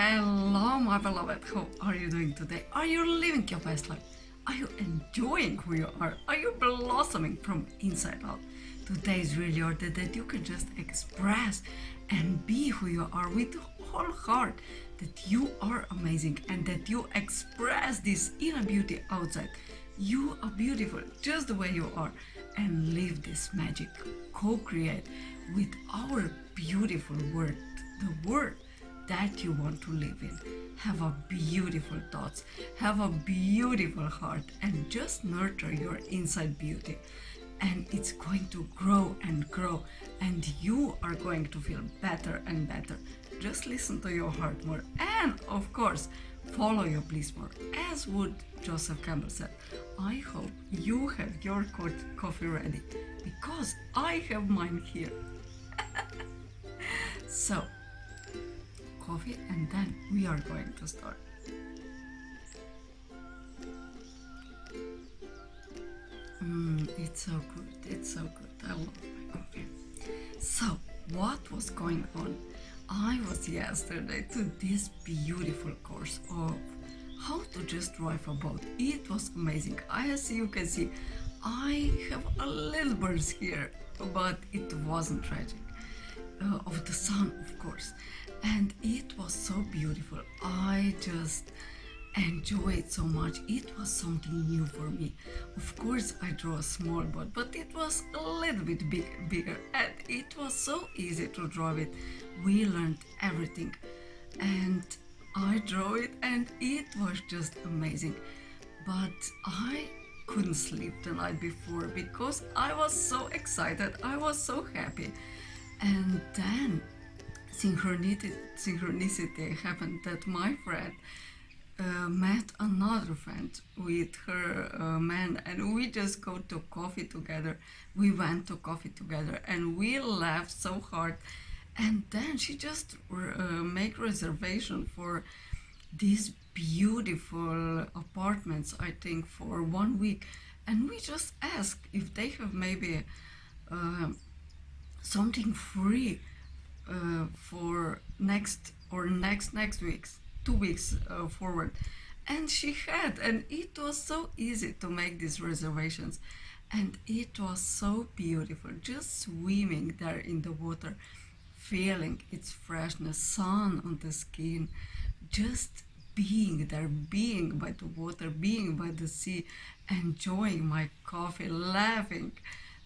Hello, my beloved. How are you doing today? Are you living your best life? Are you enjoying who you are? Are you blossoming from inside out? Today is really your day that you can just express and be who you are with the whole heart. That you are amazing and that you express this inner beauty outside. You are beautiful just the way you are, and live this magic. Co-create with our beautiful word, the word that you want to live in. Have a beautiful thoughts, have a beautiful heart, and just nurture your inside beauty. And it's going to grow and grow, and you are going to feel better and better. Just listen to your heart more, and of course, follow your bliss more. As would Joseph Campbell said, I hope you have your coffee ready, because I have mine here. So, coffee, and then we are going to start. It's so good, it's so good. I love my coffee. So, what was going on? I was yesterday to this beautiful course of how to just drive a boat. It was amazing. As you can see, I have a little burns here, but it wasn't tragic. Of the sun, of course, and it was so beautiful. I just enjoyed it so much. It was something new for me. Of course, I drew a small boat, but it was a little bit bigger, and it was so easy to draw it. We learned everything, and I drew it, and it was just amazing. But I couldn't sleep the night before because I was so excited. I was so happy. And then synchronicity happened that my friend met another friend with her man, and we just go to coffee together. We went to coffee together and we laughed so hard. And then she just make reservation for these beautiful apartments, I think, for 1 week. And we just asked if they have maybe something free for next weeks, 2 weeks forward. And she had, and it was so easy to make these reservations, and it was so beautiful, just swimming there in the water, feeling its freshness, sun on the skin, just being there, being by the water, being by the sea, enjoying my coffee, laughing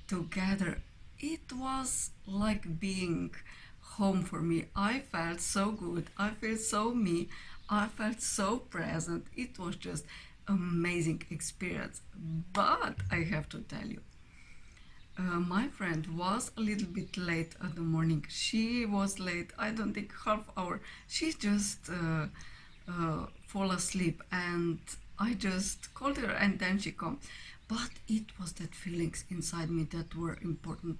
together. It was like being home for me. I felt so good. I felt so me. I felt so present. It was just amazing experience. But I have to tell you, my friend was a little bit late at the morning. She was late, I don't think half hour. She just fall asleep, and I just called her, and then she come. But it was that feelings inside me that were important,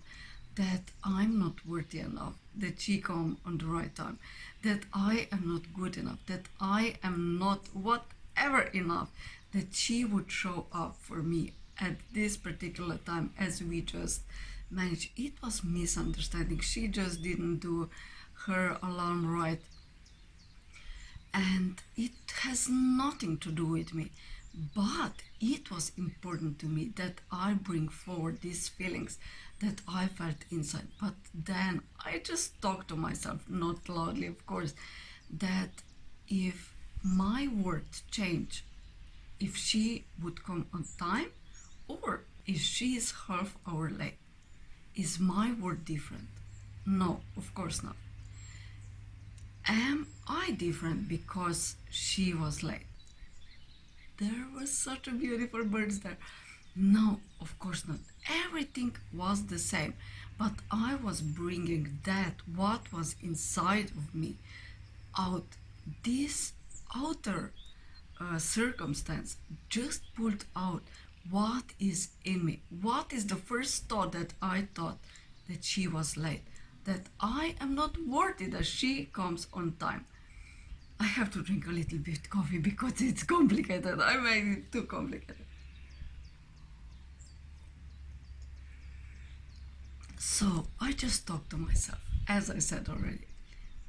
that I'm not worthy enough, that she come on the right time, that I am not good enough, that I am not whatever enough, that she would show up for me at this particular time as we just managed. It was misunderstanding. She just didn't do her alarm right. And it has nothing to do with me. But it was important to me that I bring forward these feelings that I felt inside. But then I just talked to myself, not loudly, of course, that if my words change, if she would come on time, or if she is half hour late, is my word different? No, of course not. Am I different because she was late? There was such a beautiful birds there. No, of course not. Everything was the same, but I was bringing that what was inside of me out. This outer circumstance just pulled out what is in me. What is the first thought that I thought? That she was late, that I am not worthy that she comes on time. I have to drink a little bit coffee because it's complicated. I made it too complicated. So I just talked to myself, as I said already.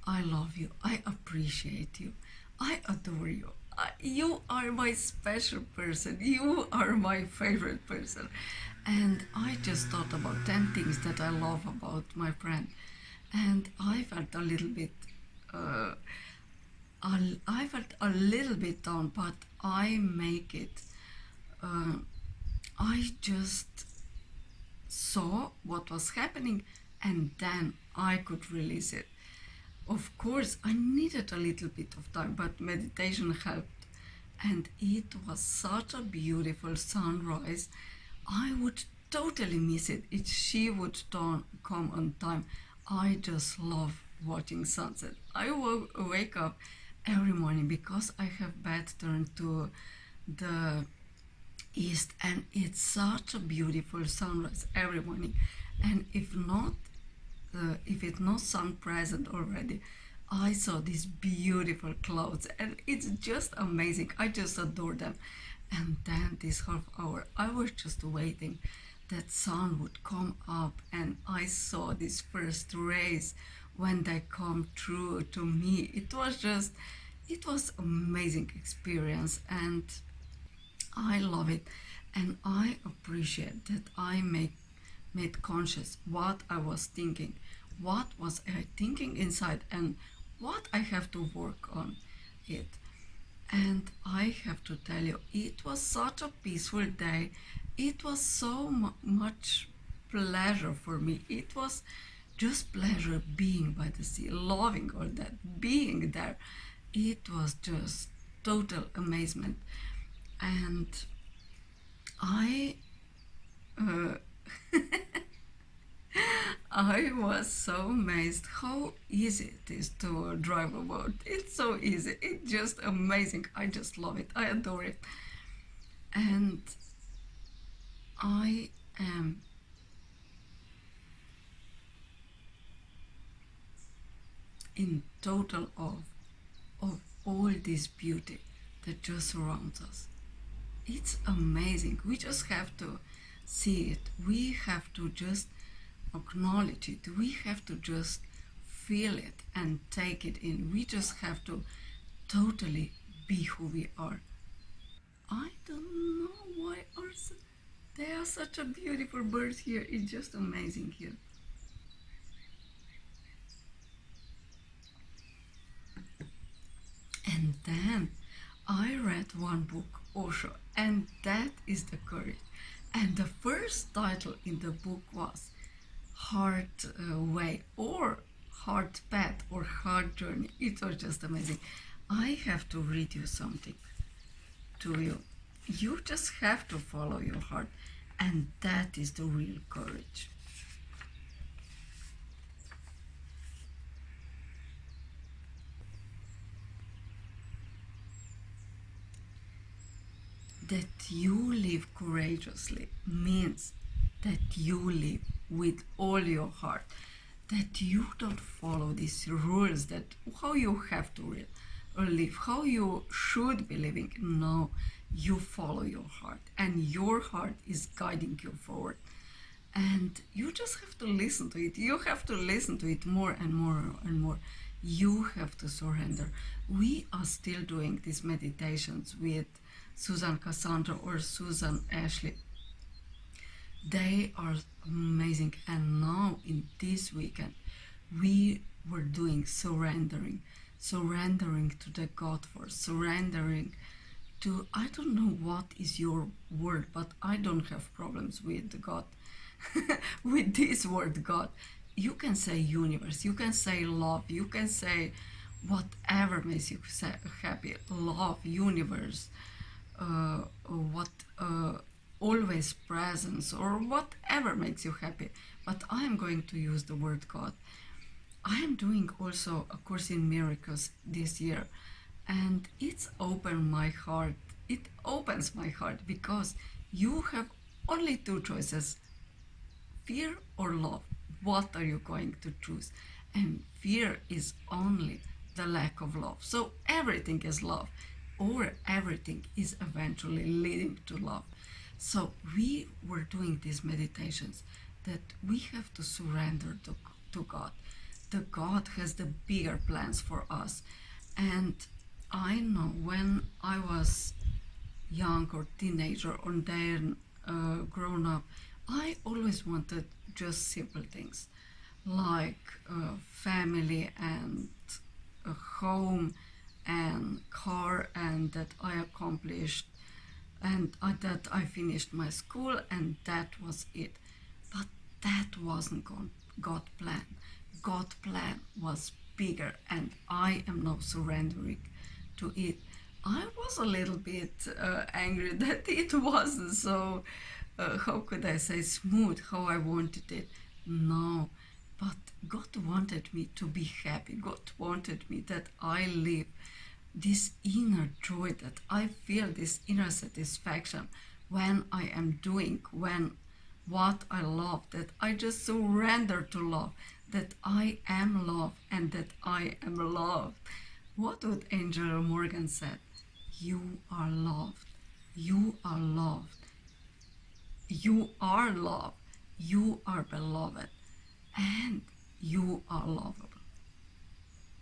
I love you. I appreciate you. I adore you. You are my special person. You are my favorite person. And I just thought about 10 things that I love about my friend. And I felt a little bit, uh, I felt a little bit down, but I make it. Uh, I just saw what was happening and then I could release it. Of course, I needed a little bit of time, but meditation helped. And it was such a beautiful sunrise. I would totally miss it if she would come on time. I just love watching sunset. I wake up every morning because I have bed turned to the east, and it's such a beautiful sunrise every morning. And if it's not sun present already, I saw these beautiful clouds and it's just amazing. I just adore them. And then this half hour, I was just waiting that sun would come up, and I saw these first rays when they come through to me. It was amazing experience, and I love it. And I appreciate that I made conscious what I was thinking, what was I thinking inside, and what I have to work on it. And I have to tell you, it was such a peaceful day. It was so much pleasure for me. It was just pleasure being by the sea, loving all that, being there. It was just total amazement. And I uh, I was so amazed how easy it is to drive a boat. It's so easy. It's just amazing. I just love it. I adore it. And I am in total awe of all this beauty that just surrounds us. It's amazing. We just have to see it. We have to just acknowledge it. We have to just feel it and take it in. We just have to totally be who we are. I don't know why they are such a beautiful birds here. It's just amazing here. And then I read one book, Osho, and that is the courage. And the first title in the book was Hard Way or Hard Path or Hard Journey. It was just amazing. I have to read you something to you. You just have to follow your heart, and that is the real courage. That you live courageously means that you live with all your heart, that you don't follow these rules that how you have to live, how you should be living. No, you follow your heart, and your heart is guiding you forward. And you just have to listen to it. You have to listen to it more and more and more. You have to surrender. We are still doing these meditations with Susan Cassandra or Susan Ashley. They are amazing. And now in this weekend, we were doing surrendering to the God force, surrendering to, I don't know what is your word, but I don't have problems with God, with this word God. You can say universe, you can say love, you can say whatever makes you happy, love, universe, what always presence, or whatever makes you happy. But I am going to use the word God. I am doing also a course in miracles this year, and it's opened my heart. It opens my heart because you have only two choices: fear or love. What are you going to choose? And fear is only the lack of love. So everything is love, or everything is eventually leading to love. So we were doing these meditations that we have to surrender to God, the God has the bigger plans for us. And I know when I was young or teenager or then grown up, I always wanted just simple things like family and a home and car, and that I accomplished, and that I finished my school, and that was it. But that wasn't God's plan. God's plan was bigger, and I am now surrendering to it. I was a little bit angry that it wasn't so, how could I say, smooth how I wanted it. No, but God wanted me to be happy. God wanted me that I live this inner joy, that I feel this inner satisfaction when I am doing what I love, that I just surrender to love, that I am love and that I am loved. What would Angel Morgan said? You are loved. You are loved. You are loved. You are beloved. And you are lovable.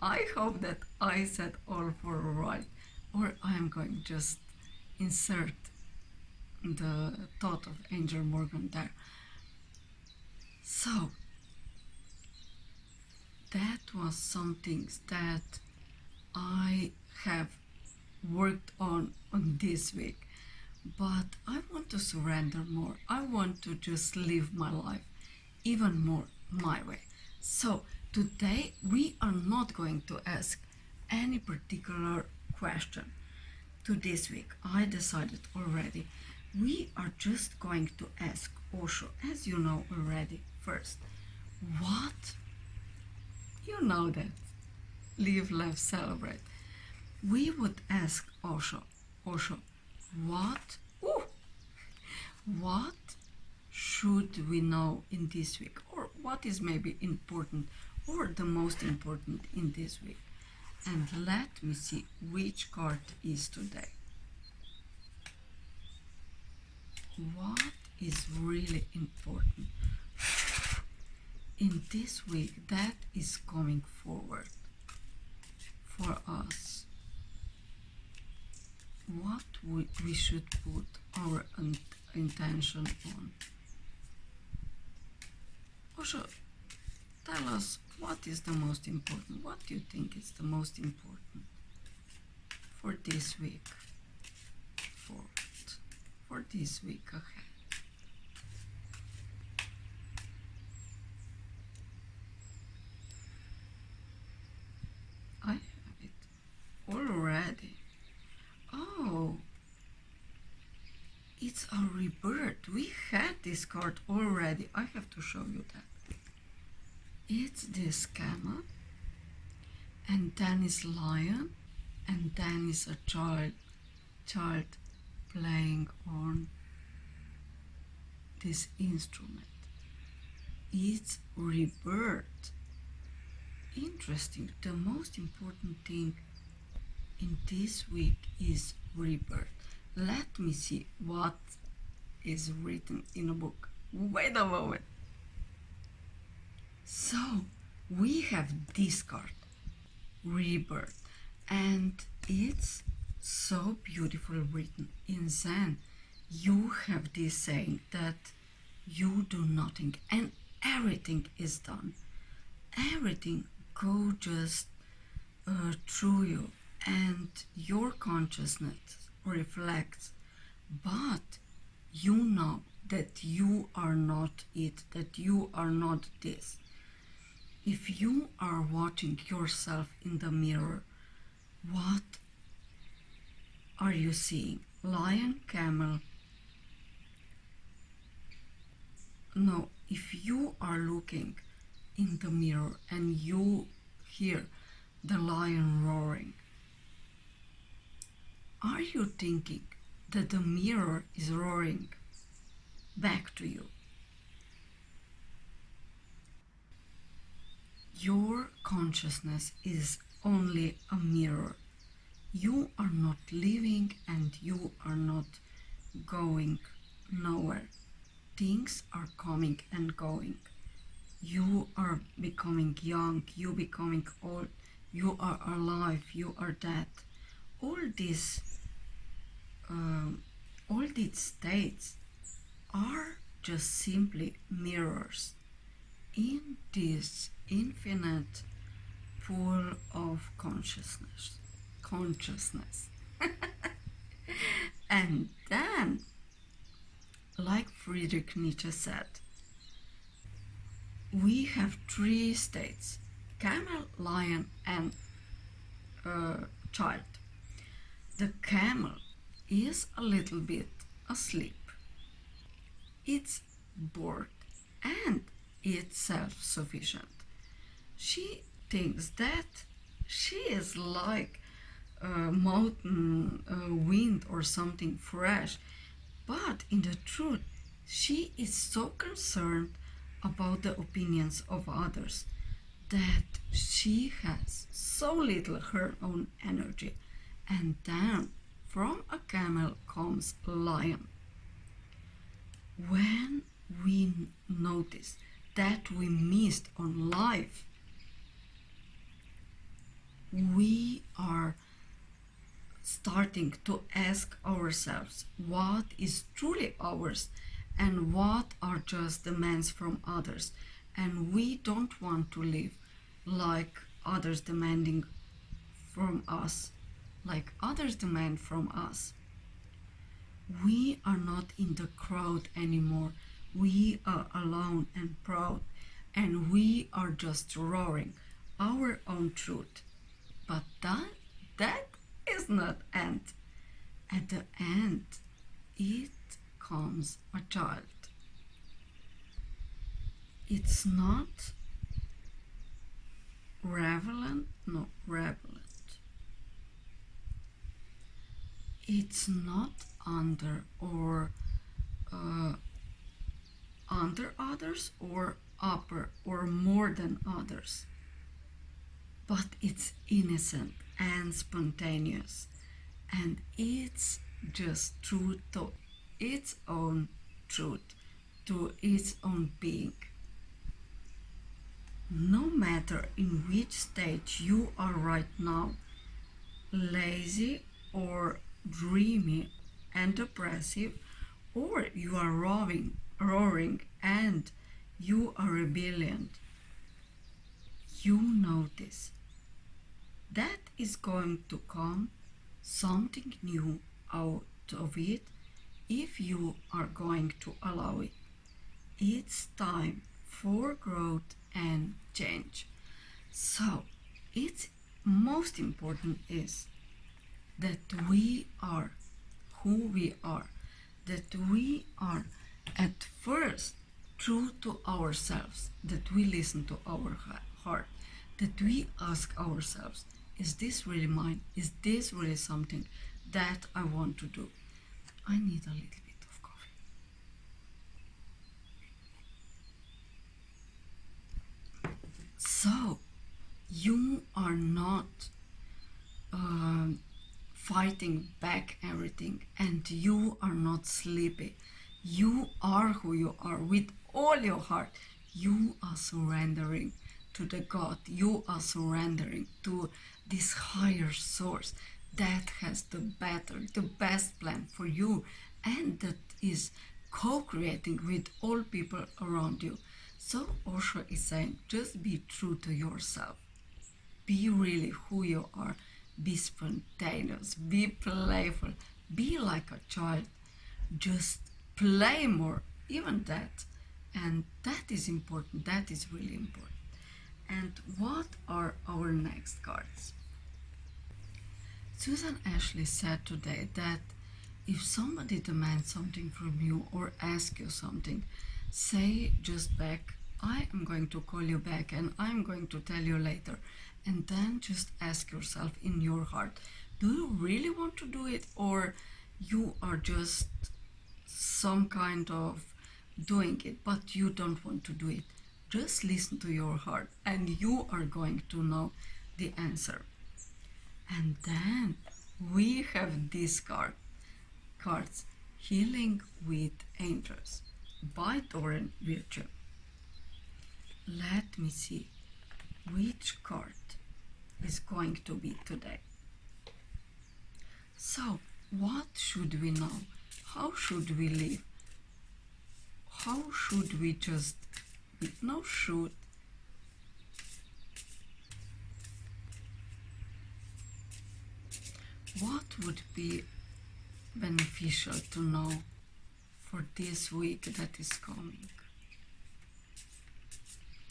I hope that I said all four right, or I am going to just insert the thought of Angel Morgan there. So, that was some things that I have worked on this week. But I want to surrender more. I want to just live my life even more my way. So today we are not going to ask any particular question to this week. I decided already. We are just going to ask Osho, as you know already, first. What? You know that. Live, laugh, celebrate. We would ask Osho, what? What should we know in this week? Or what is maybe important or the most important in this week? And let me see which card is today. What is really important in this week that is coming forward for us? What we should put our intention on? Osho, tell us what is the most important. What do you think is the most important for this week forward, for this week ahead? I have it already. Oh, it's a rebirth. We had this card already. I have to show you that. It's this camel, and then is lion, and then is a child playing on this instrument. It's rebirth. Interesting. The most important thing in this week is rebirth. Let me see what is written in a book. Wait a moment. So, we have this card, rebirth, and it's so beautiful written in Zen. You have this saying that you do nothing and everything is done. Everything go just through you, and your consciousness reflects, but you know that you are not it, that you are not this. If you are watching yourself in the mirror, what are you seeing? Lion, camel? No, if you are looking in the mirror and you hear the lion roaring, are you thinking that the mirror is roaring back to you? Your consciousness is only a mirror. You are not living and you are not going nowhere. Things are coming and going. You you are becoming young, you becoming old, you are alive, you are dead. All these, all these states are just simply mirrors in this infinite pool of consciousness. And then, like Friedrich Nietzsche said, we have three states: camel, lion, and child. The camel is a little bit asleep. It's bored and it's self-sufficient. She thinks that she is like a mountain wind or something fresh, but in the truth, she is so concerned about the opinions of others that she has so little her own energy. And then from a camel comes a lion. When we notice that we missed on life, we are starting to ask ourselves what is truly ours and what are just demands from others. And we don't want to live like others demanding from us, like others demand from us. We are not in the crowd anymore. We are alone and proud, and we are just roaring our own truth. But that is not end. At the end, it comes a child. It's not relevant. It's not under or under others or upper or more than others, but it's innocent and spontaneous, and it's just true to its own truth, to its own being. No matter in which stage you are right now, lazy or dreamy and depressive, or you are roaring and you are rebellion, you notice that is going to come something new out of it if you are going to allow it. It's time for growth and change. So it's most important is that we are who we are, that we are at first true to ourselves, that we listen to our heart, that we ask ourselves, is this really mine? Is this really something that I want to do? I need a little bit of coffee. So you are not fighting back everything, and you are not sleepy. You are who you are with all your heart. You are surrendering to the God. You are surrendering to this higher source that has the best plan for you, and that is co-creating with all people around you. So Osho is saying, just be true to yourself. Be really who you are. Be spontaneous, be playful, be like a child. Just play more, even that. And that is important, that is really important. And what are our next cards? Susan Ashley said today that if somebody demands something from you or asks you something, say just back, I am going to call you back and I'm going to tell you later. And then just ask yourself in your heart, do you really want to do it, or you are just some kind of doing it, but you don't want to do it? Just listen to your heart and you are going to know the answer. And then we have these cards, Healing with Angels by Doreen Virtue. Let let me see which card is going to be today. So, what should we know? How should we live? How should we just, with no should, what would be beneficial to know for this week that is coming?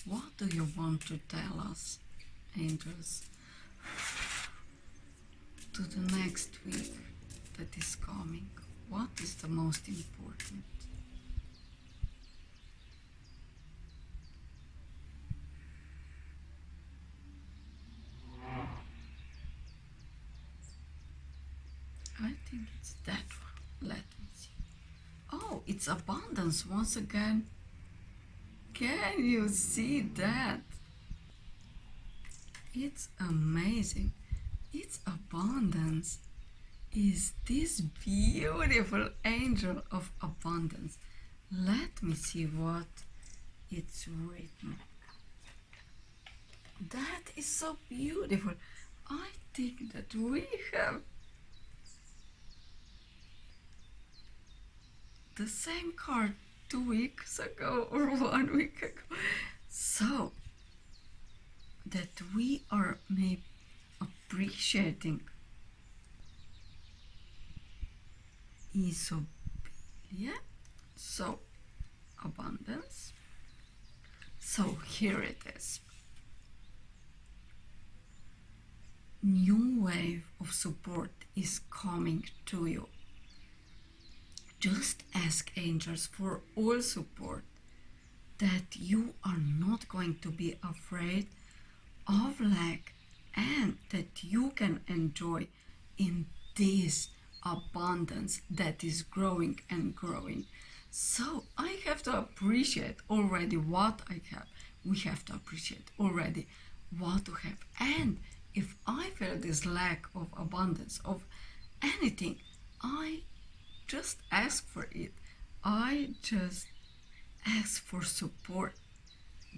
What do you want to tell us, angels, to the next week that is coming? What is the most important? I think it's that one. Let me see. Oh, it's abundance once again. Can you see that? It's amazing. It's abundance. Is this beautiful angel of abundance? Let me see what it's written. That is so beautiful. I think that we have the same card 2 weeks ago or 1 week ago. So that we are maybe appreciating isobia, so abundance. So here it is. New wave of support is coming to you. Just ask angels for all support, that you are not going to be afraid of lack and that you can enjoy in this abundance that is growing and growing. So I have to appreciate already what I have. We have to appreciate already what to have. And if I feel this lack of abundance of anything, I just ask for it. I just ask for support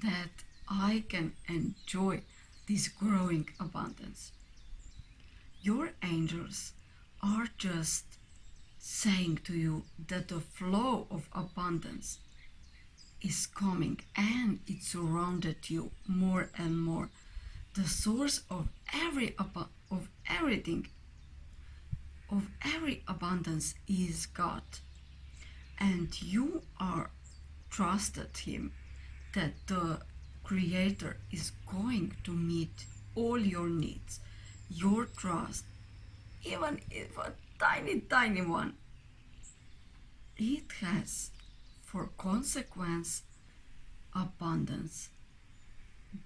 that I can enjoy this growing abundance. Your angels are just saying to you that the flow of abundance is coming and it surrounded you more and more. The source of every abundance is God, and you are trusted Him, that the Creator is going to meet all your needs. Your trust, even if a tiny one, it has for consequence abundance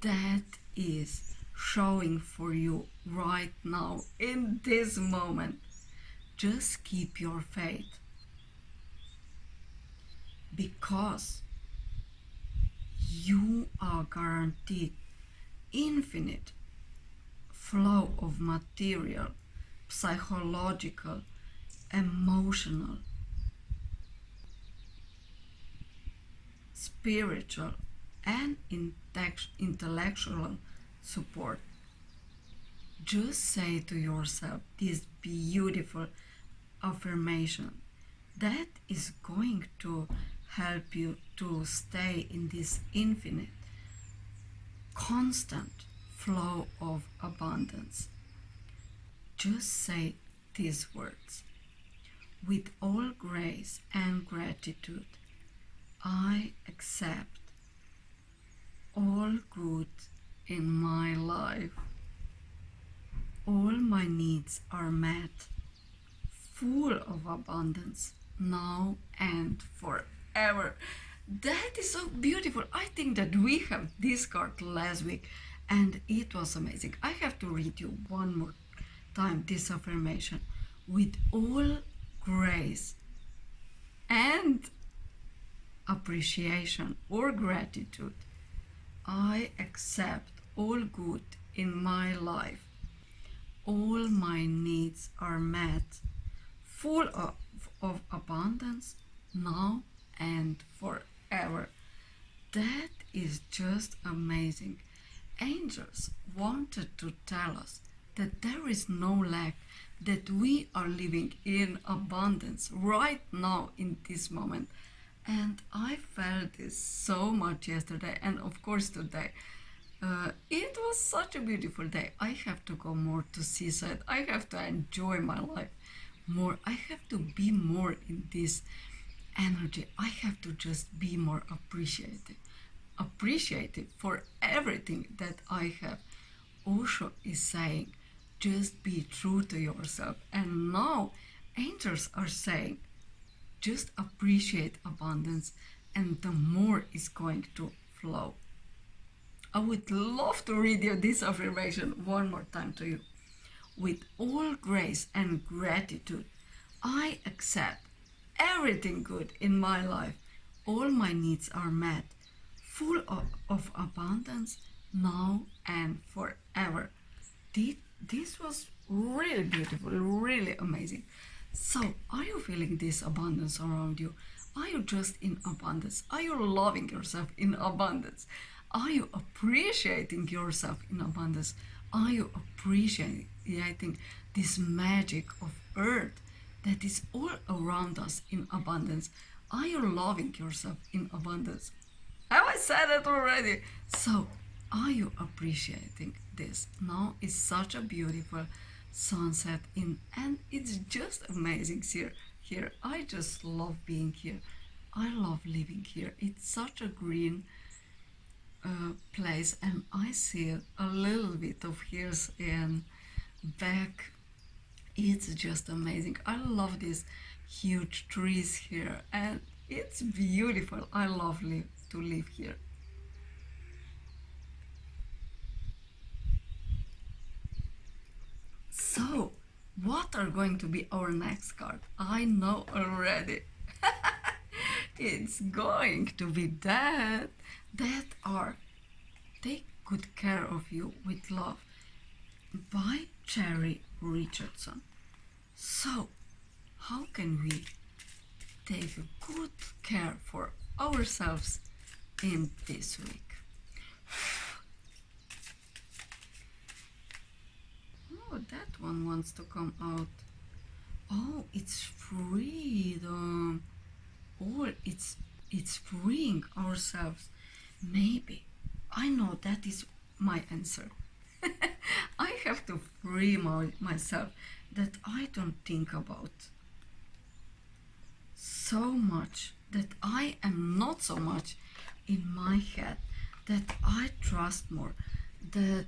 that is showing for you right now in this moment. Just keep your faith, because you are guaranteed infinite flow of material, psychological, emotional, spiritual, and intellectual support. Just say to yourself this beautiful affirmation that is going to help you to stay in this infinite, constant flow of abundance. Just say these words: with all grace and gratitude, I accept all good in my life. All my needs are met, full of abundance, now and forever. That is so beautiful. I think that we have this card last week and it was amazing. I have to read you one more time this affirmation. With all grace and appreciation or gratitude, I accept all good in my life. All my needs are met, full of abundance, now and forever. That is just amazing. Angels wanted to tell us that there is no lack, that we are living in abundance right now in this moment. And I felt this so much yesterday and of course today. It was such a beautiful day. I have to go more to seaside. I have to enjoy my life more. I have to be more in this energy. I have to just be more appreciative for everything that I have. Osho is saying, just be true to yourself. And now angels are saying, just appreciate abundance, and the more is going to flow. I would love to read you this affirmation one more time to you. With all grace and gratitude, I accept everything good in my life. All my needs are met, full of abundance now and forever. This was really beautiful, really amazing. So, are you feeling this abundance around you? Are you just in abundance? Are you loving yourself in abundance? Are you appreciating yourself in abundance? Are you appreciating this magic of earth that is all around us in abundance? Are you loving yourself in abundance? Have I said it already? So, are you appreciating this? Now is such a beautiful sunset and it's just amazing here. I just love being here. I love living here. It's such a green place, and I see a little bit of hills and back. It's just amazing. I love these huge trees here, and it's beautiful. I love to live here. So, what are going to be our next card? I know already. It's going to be that are take good care of you with love by Cherry Richardson. So, how can we take good care for ourselves in this week? Oh, that one wants to come out. Oh, it's freedom. Or it's freeing ourselves. Maybe. I know that is my answer. I have to free myself that I don't think about so much, that I am not so much in my head, that I trust more, that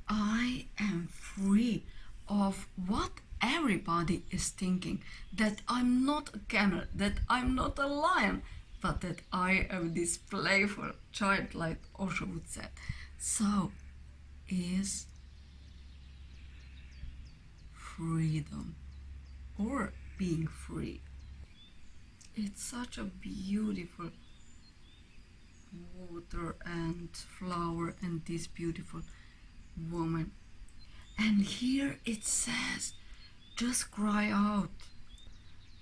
I am free of what everybody is thinking, that I'm not a camel, that I'm not a lion, but that I am this playful child, like Osho would say. So, is freedom or being free. It's such a beautiful water and flower and this beautiful woman. And here it says, just cry out.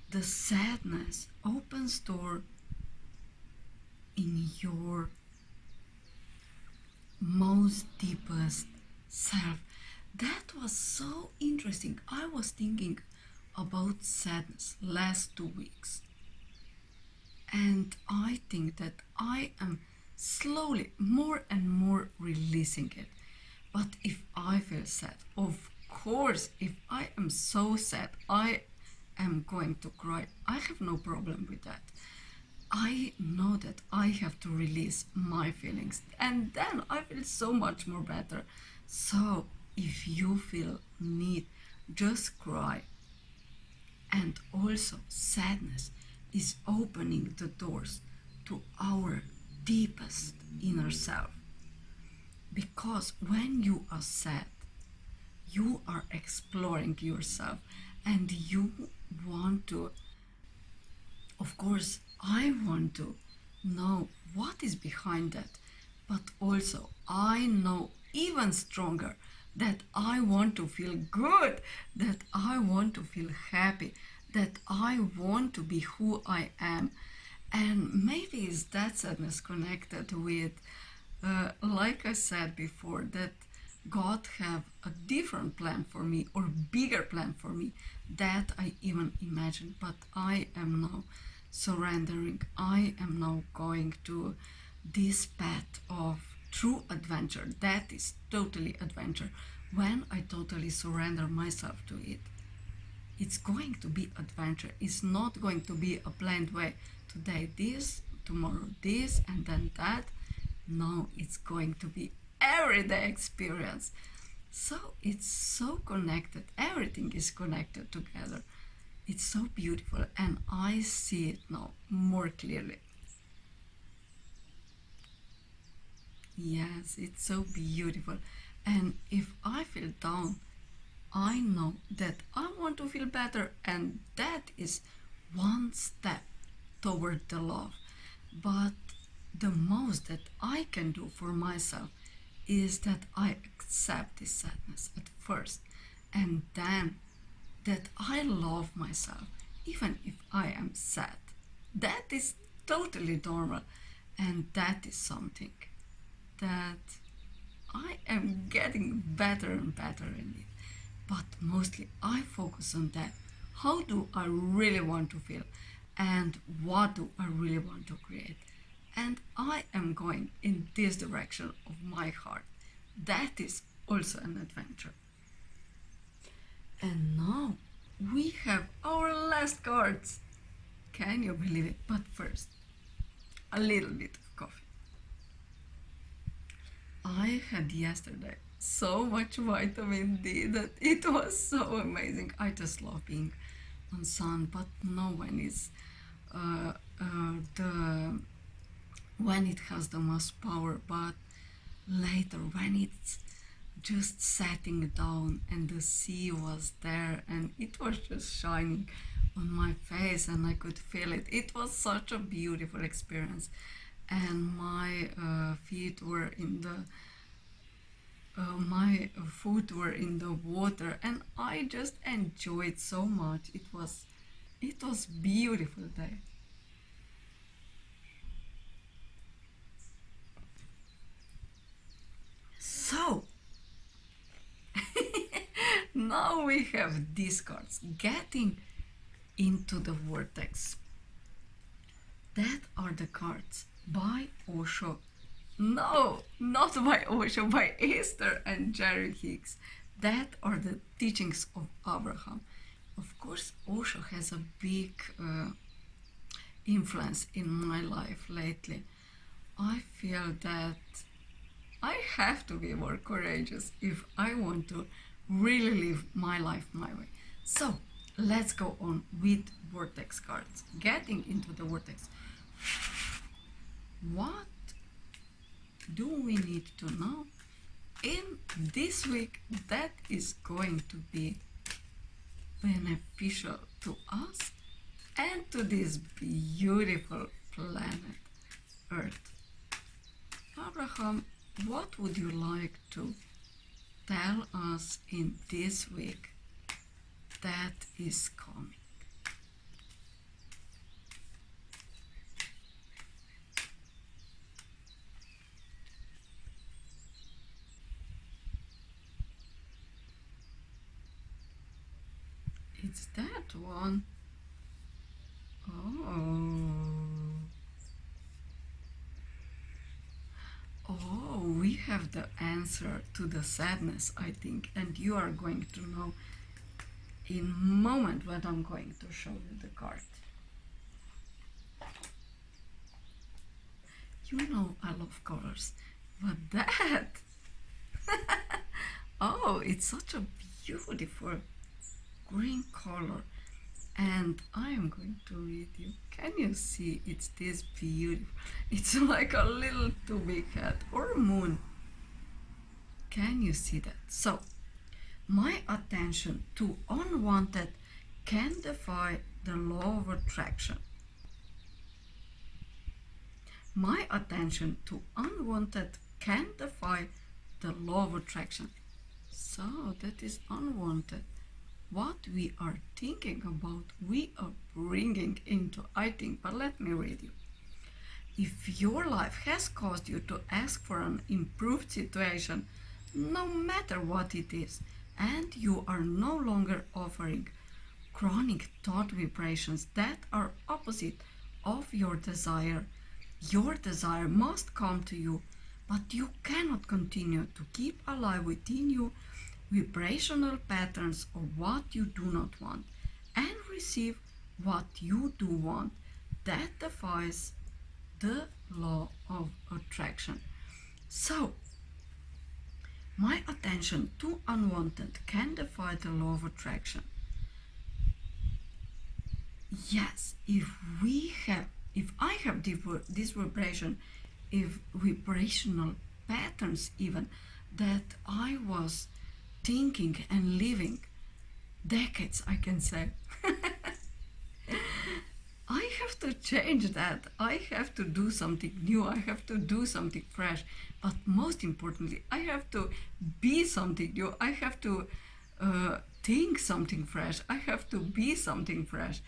The sadness opens door in your most deepest self. That was so interesting. I was thinking about sadness last 2 weeks. And I think that I am slowly more and more releasing it. But if I feel sad, of course, if I am so sad, I am going to cry. I have no problem with that. I know that I have to release my feelings, and then I feel so much more better. So if you feel need, just cry. And also sadness is opening the doors to our deepest inner self. Because when you are sad, you are exploring yourself and you want to, of course, I want to know what is behind that, but also I know even stronger that I want to feel good, that I want to feel happy, that I want to be who I am. And maybe is that sadness connected with, like I said before, that God have a different plan for me or bigger plan for me that I even imagined. But I am now surrendering. I am now going to this path of true adventure. That is totally adventure. When I totally surrender myself to it, it's going to be adventure. It's not going to be a planned way. Today this, tomorrow this, and then that. No, it's going to be everyday experience. So it's so connected. Everything is connected together. It's so beautiful, and I see it now more clearly. Yes, it's so beautiful. And if I feel down, I know that I want to feel better, and that is one step toward the love. But the most that I can do for myself is that I accept this sadness at first, and then that I love myself, even if I am sad. That is totally normal, and that is something that I am getting better and better in it. But mostly I focus on that. How do I really want to feel? And what do I really want to create? And I am going in this direction of my heart. That is also an adventure. And now we have our last cards. Can you believe it? But first, a little bit of coffee. I had yesterday so much vitamin D that it was so amazing. I just love being on sun, but no one is the when it has the most power. But later, when it's just setting down and the sea was there and it was just shining on my face and I could feel it. It was such a beautiful experience, and my foot were in the water, and I just enjoyed so much. It was beautiful day. So now we have these cards getting into the vortex. That are the cards by Osho. No, not by Osho, by Esther and Jerry Hicks. That are the teachings of Abraham. Of course, Osho has a big influence in my life lately. I feel that I have to be more courageous if I want to really live my life my way. So let's go on with vortex cards. Getting into the vortex. What do we need to know in this week that is going to be beneficial to us and to this beautiful planet Earth? Abraham, what would you like to tell us in this week that is coming? It's that one. Oh. Oh, we have the answer to the sadness, I think, and you are going to know in a moment when I'm going to show you the card. You know I love colors, but that, oh, it's such a beautiful green color, and I am going to read you. Can you see? It's this beautiful. It's like a little too big head or moon. Can you see that? So, my attention to unwanted can defy the law of attraction. My attention to unwanted can defy the law of attraction. So, that is unwanted. What we are thinking about, we are bringing into, I think, but let me read you. If your life has caused you to ask for an improved situation, no matter what it is, and you are no longer offering chronic thought vibrations that are opposite of your desire must come to you, but you cannot continue to keep alive within you vibrational patterns of what you do not want and receive what you do want. That defies the law of attraction. So, my attention to unwanted can defy the law of attraction. Yes, if I have this vibration, if vibrational patterns even that I was thinking and living decades, I can say, I have to change that. I have to do something new. I have to do something fresh. But most importantly, I have to be something new. I have to think something fresh. I have to be something fresh.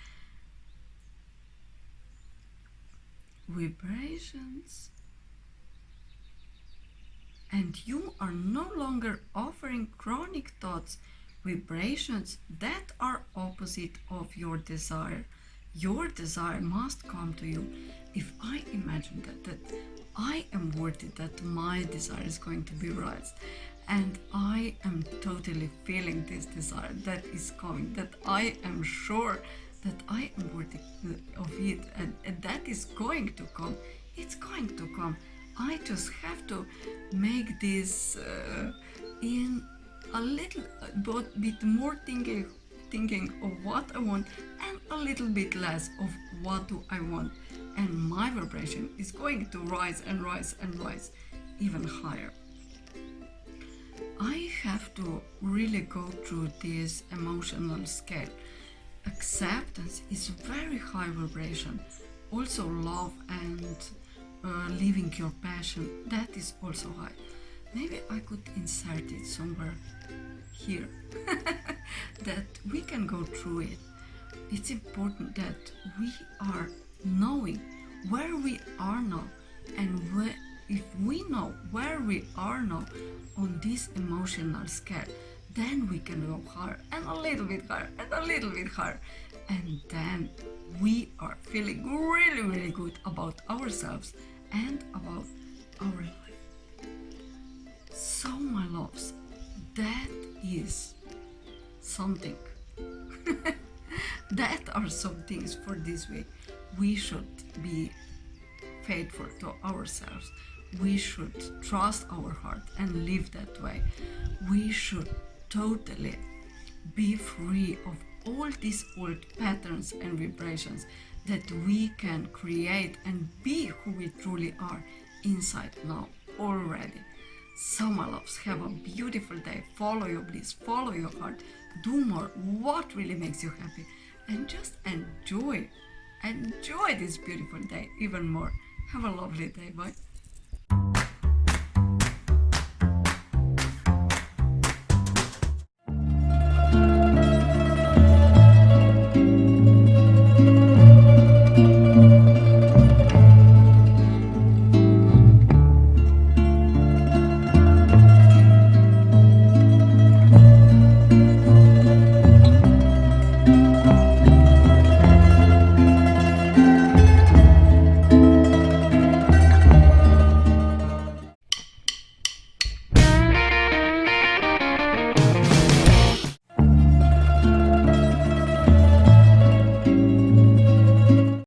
Vibrations. And you are no longer offering chronic thoughts, vibrations that are opposite of your desire. Your desire must come to you. If I imagine that I am worthy, that my desire is going to be realized, and I am totally feeling this desire that is coming, that I am sure that I am worthy of it, and that is going to come. It's going to come. I just have to make this in a little bit more thinking of what I want and a little bit less of what do I want, and my vibration is going to rise and rise and rise even higher. I have to really go through this emotional scale. Acceptance is very high vibration. Also love and living your passion, that is also high. Maybe I could insert it somewhere here that we can go through it. It's important that we are knowing where we are now, and if we know where we are now on this emotional scale, then we can go higher and a little bit higher and a little bit higher, and then we are feeling really, really good about ourselves and about our life. So, my loves, that is something. That are some things for this week. We should be faithful to ourselves. We should trust our heart and live that way. We should totally be free of all these old patterns and vibrations, that we can create and be who we truly are inside now already. So, my loves, have a beautiful day. Follow your bliss, follow your heart, do more what really makes you happy, and just enjoy this beautiful day even more. Have a lovely day. Bye.